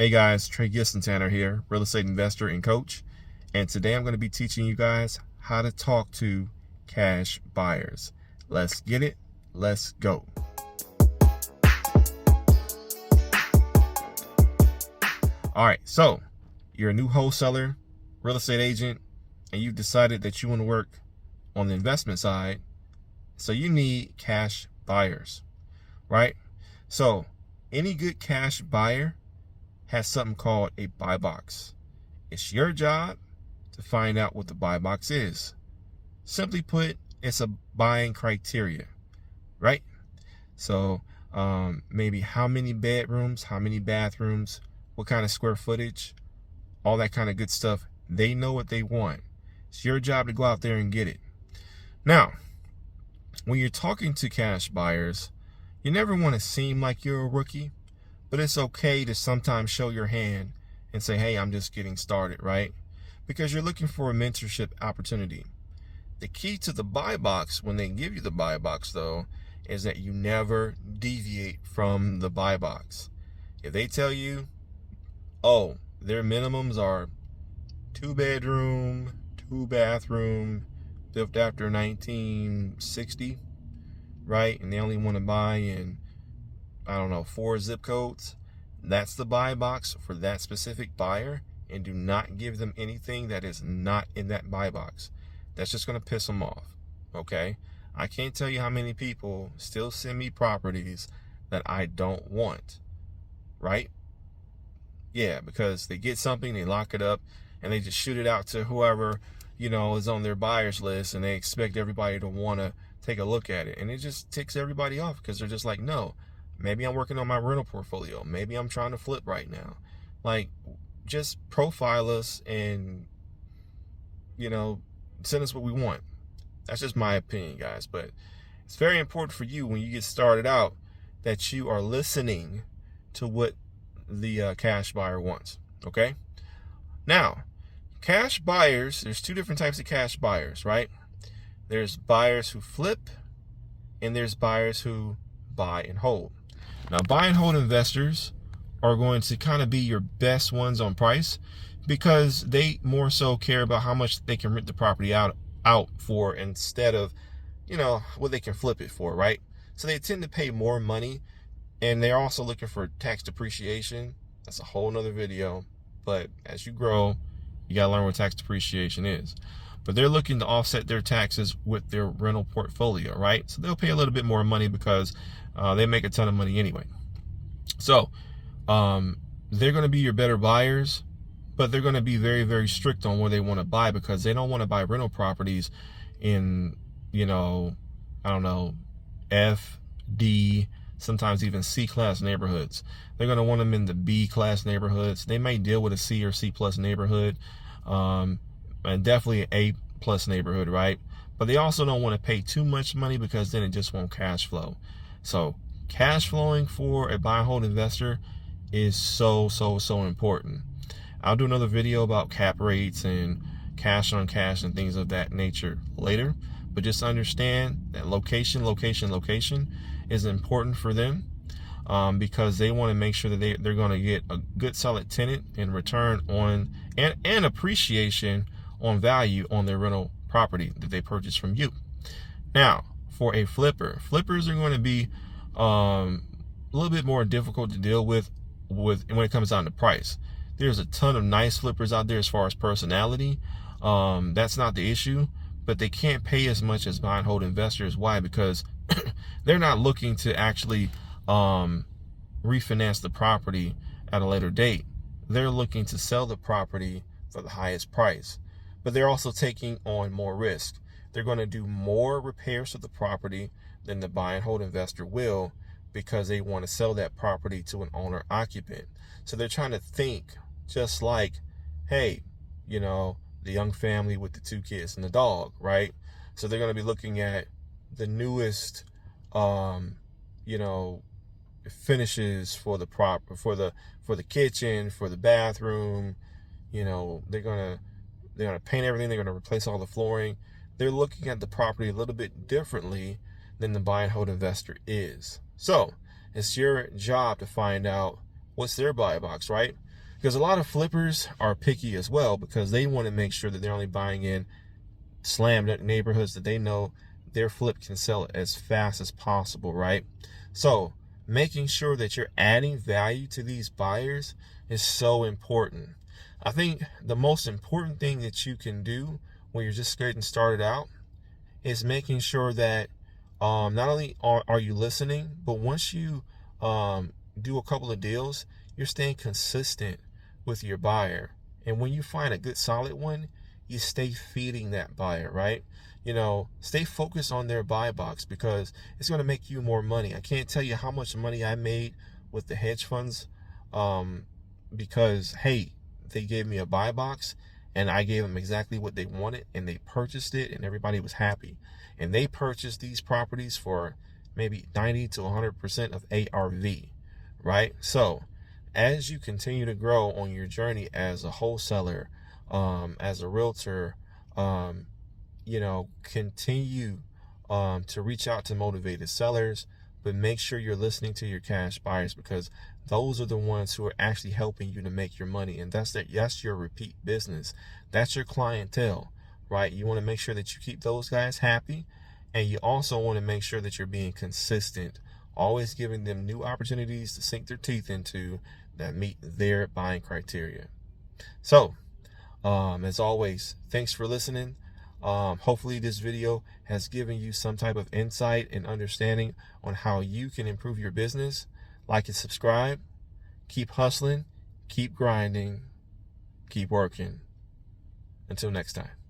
Hey guys, Trey Tanner here, real estate investor and coach. And today I'm going to be teaching you guys how to talk to cash buyers. Let's get it. Let's go. All right, so you're a new wholesaler, real estate agent, and you've decided that you want to work on the investment side. So you need cash buyers, right? So any good cash buyer has something called a buy box. It's your job to find out what the buy box is. Simply put, it's a buying criteria, right? So maybe how many bedrooms, how many bathrooms, what kind of square footage, all that kind of good stuff. They know what they want. It's your job to go out there and get it. Now, when you're talking to cash buyers, you never want to seem like you're a rookie. But it's okay to sometimes show your hand and say, hey, I'm just getting started, right? Because you're looking for a mentorship opportunity. The key to the buy box, when they give you the buy box, though, is that you never deviate from the buy box. If they tell you, oh, their minimums are 2-bedroom, 2-bathroom, built after 1960, right? And they only want to buy in 4 zip codes. That's the buy box for that specific buyer, and do not give them anything that is not in that buy box. That's just going to piss them off, okay? I can't tell you how many people still send me properties that I don't want, right? Yeah, because they get something, they lock it up, and they just shoot it out to whoever, is on their buyers list, and they expect everybody to want to take a look at it. And it just ticks everybody off because they're just like, no. Maybe I'm working on my rental portfolio. Maybe I'm trying to flip right now. Like, just profile us and, send us what we want. That's just my opinion, guys. But it's very important for you when you get started out that you are listening to what the cash buyer wants, okay? Now, cash buyers, there's 2 different types of cash buyers, right? There's buyers who flip, and there's buyers who buy and hold. Now, buy and hold investors are going to kind of be your best ones on price because they more so care about how much they can rent the property out for instead of, what they can flip it for, right? So they tend to pay more money, and they're also looking for tax depreciation. That's a whole nother video. But as you grow, you got to learn what tax depreciation is. But they're looking to offset their taxes with their rental portfolio, right? So they'll pay a little bit more money because they make a ton of money anyway. So they're going to be your better buyers, but they're going to be very, very strict on where they want to buy because they don't want to buy rental properties in, F, D, sometimes even C-class neighborhoods. They're going to want them in the B-class neighborhoods. They may deal with a C or C-plus neighborhood. And definitely an A+ neighborhood, right? But they also don't want to pay too much money because then it just won't cash flow. So cash flowing for a buy and hold investor is so important. I'll do another video about cap rates and cash on cash and things of that nature later. But just understand that location is important for them because they want to make sure that they're going to get a good solid tenant in return on and appreciation on value on their rental property that they purchase from you. Now, for a flipper, flippers are going to be a little bit more difficult to deal with when it comes down to price. There's a ton of nice flippers out there as far as personality. That's not the issue, but they can't pay as much as buy and hold investors. Why? Because they're not looking to actually refinance the property at a later date. They're looking to sell the property for the highest price. But they're also taking on more risk. They're going to do more repairs to the property than the buy and hold investor will because they want to sell that property to an owner occupant. So they're trying to think just like, hey, the young family with the 2 kids and the dog, right? So they're going to be looking at the newest, finishes for the for the kitchen, for the bathroom. They're gonna paint everything. They're gonna replace all the flooring. They're looking at the property a little bit differently than the buy and hold investor is. So it's your job to find out what's their buy box, right? Because a lot of flippers are picky as well, because they want to make sure that they're only buying in slam dunk neighborhoods that they know their flip can sell as fast as possible, right? So making sure that you're adding value to these buyers is so important. I think the most important thing that you can do when you're just getting started out is making sure that not only are you listening, but once you do a couple of deals, you're staying consistent with your buyer. And when you find a good solid one, you stay feeding that buyer, right? Stay focused on their buy box, because it's going to make you more money. I can't tell you how much money I made with the hedge funds, because, hey, they gave me a buy box and I gave them exactly what they wanted, and they purchased it, and everybody was happy. And they purchased these properties for maybe 90 to 100% of ARV, right? So as you continue to grow on your journey as a wholesaler, as a realtor, continue to reach out to motivated sellers, but make sure you're listening to your cash buyers, because those are the ones who are actually helping you to make your money. And that's your repeat business. That's your clientele, right? You want to make sure that you keep those guys happy. And you also want to make sure that you're being consistent, always giving them new opportunities to sink their teeth into that meet their buying criteria. So, as always, thanks for listening. Hopefully this video has given you some type of insight and understanding on how you can improve your business. Like and subscribe. Keep hustling, keep grinding, keep working. Until next time.